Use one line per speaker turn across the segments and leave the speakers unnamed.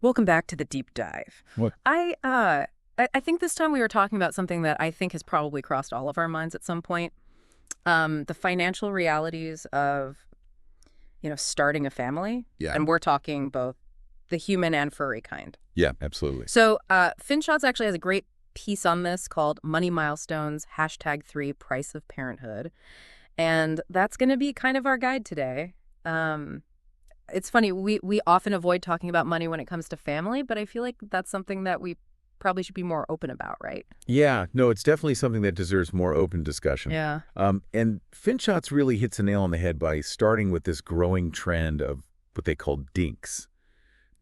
Welcome back to the deep dive.
What?
I think this time we were talking about something that I think has probably crossed all of our minds at some point. The financial realities of, starting a family.
Yeah.
And we're talking both the human and furry kind.
Yeah, absolutely.
So FinShots actually has a great piece on this called Money Milestones, #3 Price of Parenthood. And that's going to be kind of our guide today. It's funny, we often avoid talking about money when it comes to family, but I feel like that's something that we probably should be more open about, right?
Yeah, no, it's definitely something that deserves more open discussion.
Yeah.
And FinShots really hits a nail on the head by starting with this growing trend of what they call dinks.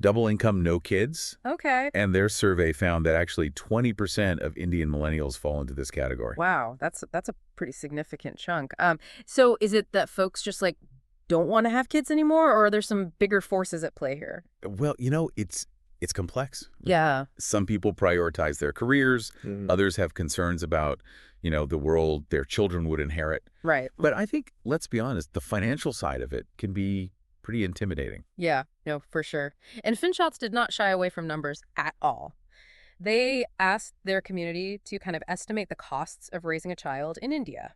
Double income, no kids.
Okay.
And their survey found that actually 20% of Indian millennials fall into this category.
Wow, that's a pretty significant chunk. So is it that folks just like don't want to have kids anymore, or are there some bigger forces at play here?
Well, it's complex.
Yeah.
Some people prioritize their careers. Others have concerns about, the world their children would inherit.
Right.
But I think, let's be honest, the financial side of it can be pretty intimidating.
Yeah, no, for sure. And FinShots did not shy away from numbers at all. They asked their community to kind of estimate the costs of raising a child in India.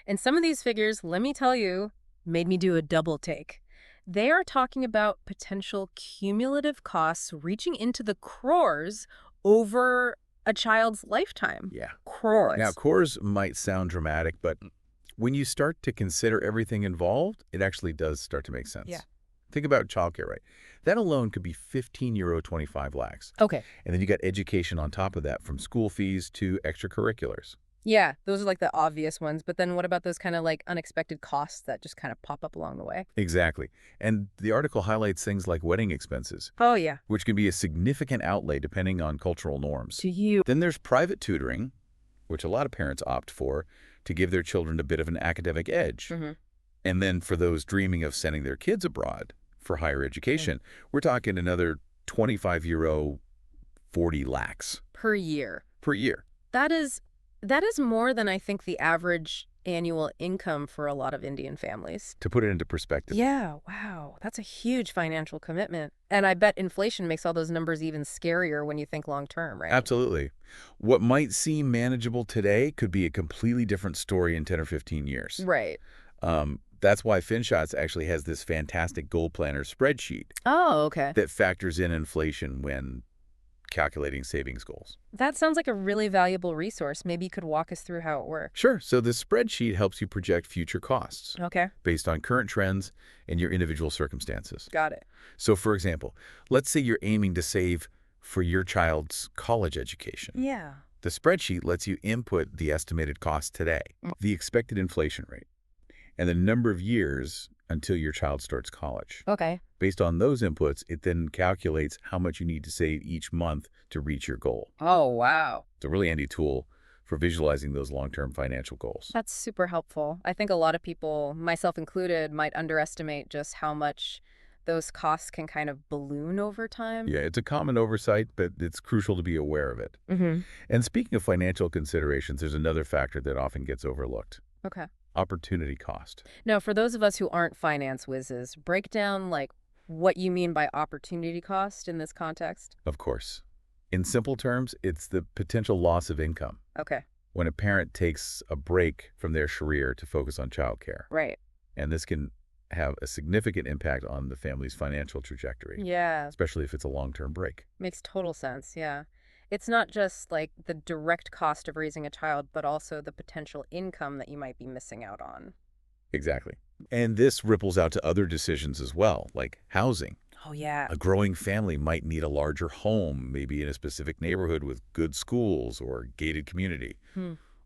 And some of these figures, let me tell you, made me do a double take. They are talking about potential cumulative costs reaching into the crores over a child's lifetime.
Yeah.
Crores.
Now, cores might sound dramatic, but when you start to consider everything involved, it actually does start to make sense.
Yeah.
Think about childcare, right? That alone could be €15, 25 lakhs.
Okay.
And then you got education on top of that, from school fees to extracurriculars.
Yeah, those are like the obvious ones. But then what about those kind of like unexpected costs that just kind of pop up along the way?
Exactly. And the article highlights things like wedding expenses,
Oh, yeah.
which can be a significant outlay depending on cultural norms.
To you.
Then there's private tutoring, which a lot of parents opt for to give their children a bit of an academic edge. And then for those dreaming of sending their kids abroad for higher education, we're talking another €25, 40 lakhs
Per year.
per year.
That is more than I think the average annual income for a lot of Indian families.
To put it into perspective.
Yeah, wow. That's a huge financial commitment. And I bet inflation makes all those numbers even scarier when you think long term, right?
Absolutely. What might seem manageable today could be a completely different story in 10 or 15 years.
Right.
That's why FinShots actually has this fantastic goal planner spreadsheet
Oh, okay.
that factors in inflation when calculating savings goals.
That sounds like a really valuable resource. Maybe you could walk us through how it works.
Sure. So this spreadsheet helps you project future costs
Okay.
based on current trends and your individual circumstances.
Got it.
So, for example, let's say you're aiming to save for your child's college education.
Yeah.
The spreadsheet lets you input the estimated cost today, the expected inflation rate, and the number of years until your child starts college.
Okay.
Based on those inputs, it then calculates how much you need to save each month to reach your goal.
Oh, wow.
It's a really handy tool for visualizing those long-term financial goals.
That's super helpful. I think a lot of people, myself included, might underestimate just how much those costs can kind of balloon over time.
Yeah, it's a common oversight, but it's crucial to be aware of it. And speaking of financial considerations, there's another factor that often gets overlooked.
Okay.
Opportunity cost.
Now, for those of us who aren't finance whizzes, break down like what you mean by opportunity cost in this context.
Of course. In simple terms, it's the potential loss of income
Okay.
when a parent takes a break from their career to focus on childcare.
Right.
And this can have a significant impact on the family's financial trajectory,
Yeah.
especially if it's a long-term break.
Makes total sense. Yeah. It's not just like the direct cost of raising a child, but also the potential income that you might be missing out on.
Exactly. And this ripples out to other decisions as well, like housing.
Oh, yeah.
A growing family might need a larger home, maybe in a specific neighborhood with good schools or gated community.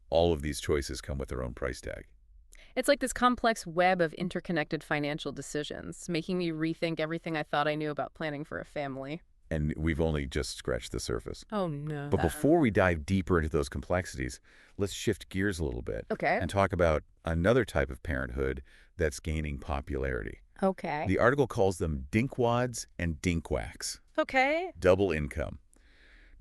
All of these choices come with their own price tag.
It's like this complex web of interconnected financial decisions, making me rethink everything I thought I knew about planning for a family.
And we've only just scratched the surface.
Oh, no.
But before we dive deeper into those complexities, let's shift gears a little bit
Okay.
and talk about another type of parenthood that's gaining popularity.
Okay.
The article calls them dinkwads and dinkwacks.
Okay.
Double income.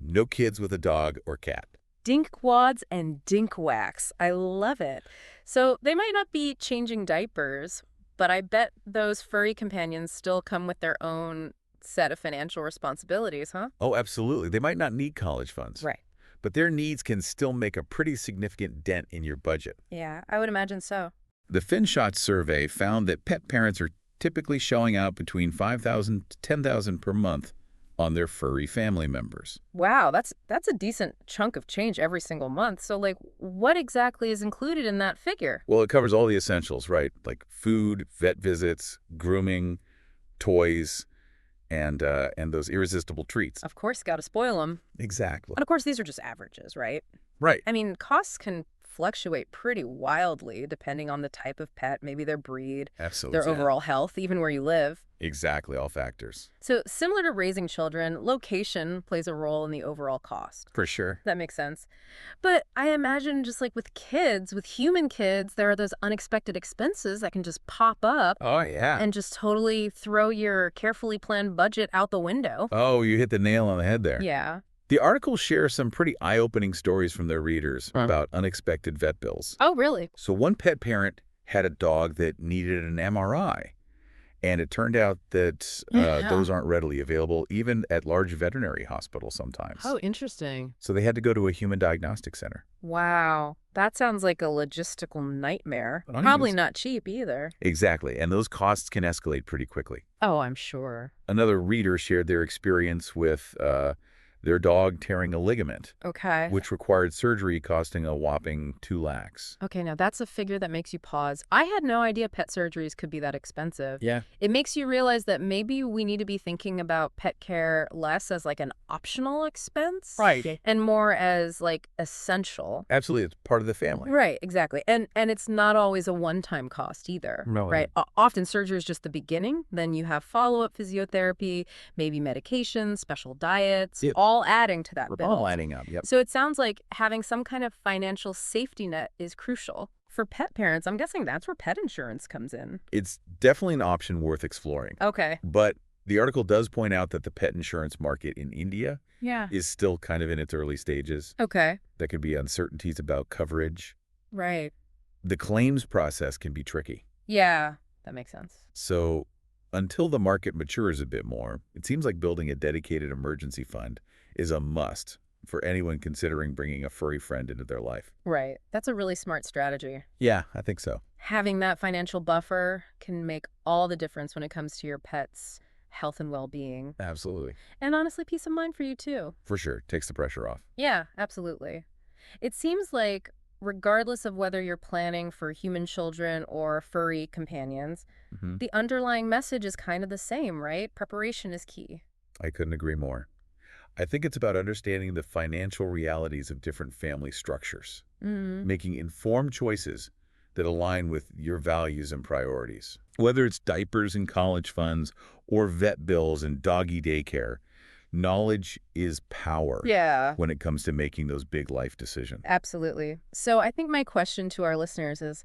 No kids with a dog or cat.
Dinkwads and dinkwacks. I love it. So they might not be changing diapers, but I bet those furry companions still come with their own set of financial responsibilities, huh?
Oh, absolutely. They might not need college funds,
Right.
but their needs can still make a pretty significant dent in your budget.
Yeah, I would imagine so.
The FinShot survey found that pet parents are typically shelling out between $5,000 to $10,000 per month on their furry family members.
Wow, that's a decent chunk of change every single month. So, like, what exactly is included in that figure?
Well, it covers all the essentials, right? Like food, vet visits, grooming, toys, and those irresistible treats.
Of course, got to spoil them.
Exactly.
And of course, these are just averages, right?
Right.
I mean, costs can fluctuate pretty wildly depending on the type of pet, maybe their breed,
Absolutely.
their overall health, even where you live.
Exactly, all factors.
So, similar to raising children, location plays a role in the overall cost.
For sure.
That makes sense. But I imagine just like with kids, with human kids, there are those unexpected expenses that can just pop up
Oh, yeah.
and just totally throw your carefully planned budget out the window.
Oh, you hit the nail on the head there.
Yeah.
The article shares some pretty eye-opening stories from their readers about unexpected vet bills.
Oh, really?
So one pet parent had a dog that needed an MRI, and it turned out that those aren't readily available even at large veterinary hospitals sometimes.
Oh, interesting.
So they had to go to a human diagnostic center.
Wow. That sounds like a logistical nightmare.
But
Probably
onions.
not cheap either.
Exactly, and those costs can escalate pretty quickly.
Oh, I'm sure.
Another reader shared their experience with their dog tearing a ligament,
Okay.
which required surgery costing a whopping $2 lakhs.
Okay, now that's a figure that makes you pause. I had no idea pet surgeries could be that expensive.
Yeah.
It makes you realize that maybe we need to be thinking about pet care less as like an optional expense.
Right.
And more as like essential.
Absolutely, it's part of the family.
Right, exactly. And it's not always a one-time cost either.
No,
right? Often surgery is just the beginning. Then you have follow-up physiotherapy, maybe medications, special diets,
Yep.
all adding to that bill.
All adding up, yep.
So it sounds like having some kind of financial safety net is crucial. For pet parents, I'm guessing that's where pet insurance comes in.
It's definitely an option worth exploring.
Okay.
But the article does point out that the pet insurance market in India
Yeah.
is still kind of in its early stages.
Okay.
There could be uncertainties about coverage.
Right.
The claims process can be tricky.
Yeah, that makes sense.
So until the market matures a bit more, it seems like building a dedicated emergency fund is a must for anyone considering bringing a furry friend into their life.
Right. That's a really smart strategy.
Yeah, I think so.
Having that financial buffer can make all the difference when it comes to your pet's health and well-being.
Absolutely.
And honestly, peace of mind for you too.
For sure. Takes the pressure off.
Yeah, absolutely. It seems like regardless of whether you're planning for human children or furry companions, the underlying message is kind of the same, right? Preparation is key.
I couldn't agree more. I think it's about understanding the financial realities of different family structures, making informed choices that align with your values and priorities. Whether it's diapers and college funds or vet bills and doggy daycare, knowledge is power when it comes to making those big life decisions.
Absolutely. So I think my question to our listeners is,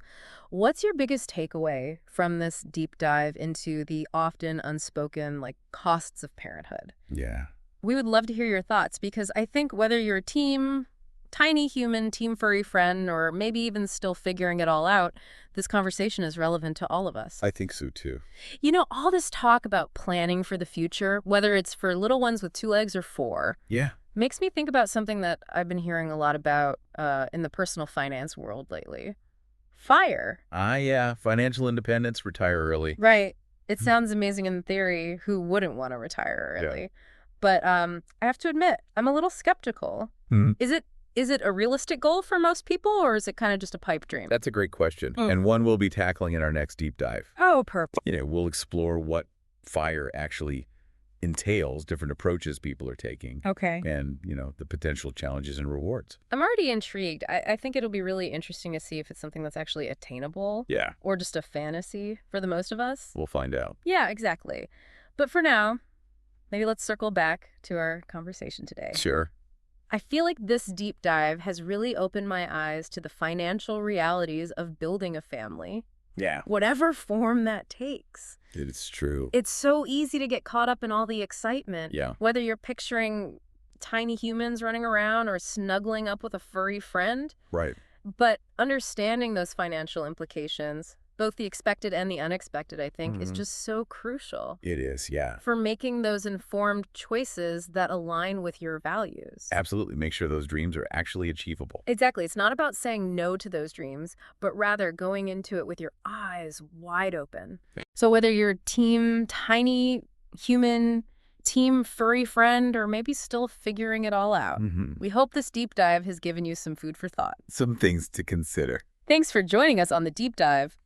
what's your biggest takeaway from this deep dive into the often unspoken, like, costs of parenthood?
Yeah.
We would love to hear your thoughts because I think whether you're a team tiny human, team furry friend, or maybe even still figuring it all out, this conversation is relevant to all of us.
I think so, too.
You know, all this talk about planning for the future, whether it's for little ones with 2 legs or 4, makes me think about something that I've been hearing a lot about in the personal finance world lately. FIRE.
Yeah. Financial independence, retire early.
Right. It sounds amazing in theory. Who wouldn't want to retire early? Yeah. But I have to admit, I'm a little skeptical. Is it a realistic goal for most people, or is it kind of just a pipe dream?
That's a great question, and one we'll be tackling in our next deep dive.
Oh, perfect.
You know, we'll explore what FIRE actually entails, different approaches people are taking.
Okay.
And, you know, the potential challenges and rewards.
I'm already intrigued. I think it'll be really interesting to see if it's something that's actually attainable.
Yeah.
Or just a fantasy for the most of us.
We'll find out.
Yeah, exactly. But for now, maybe let's circle back to our conversation today.
Sure.
I feel like this deep dive has really opened my eyes to the financial realities of building a family.
Yeah.
Whatever form that takes.
It's true.
It's so easy to get caught up in all the excitement.
Yeah.
Whether you're picturing tiny humans running around or snuggling up with a furry friend.
Right.
But understanding those financial implications, both the expected and the unexpected, I think, is just so crucial
It is, yeah.
for making those informed choices that align with your values.
Absolutely. Make sure those dreams are actually achievable.
Exactly. It's not about saying no to those dreams, but rather going into it with your eyes wide open. So whether you're team tiny human, team furry friend, or maybe still figuring it all out, we hope this deep dive has given you some food for thought.
Some things to consider.
Thanks for joining us on the deep dive.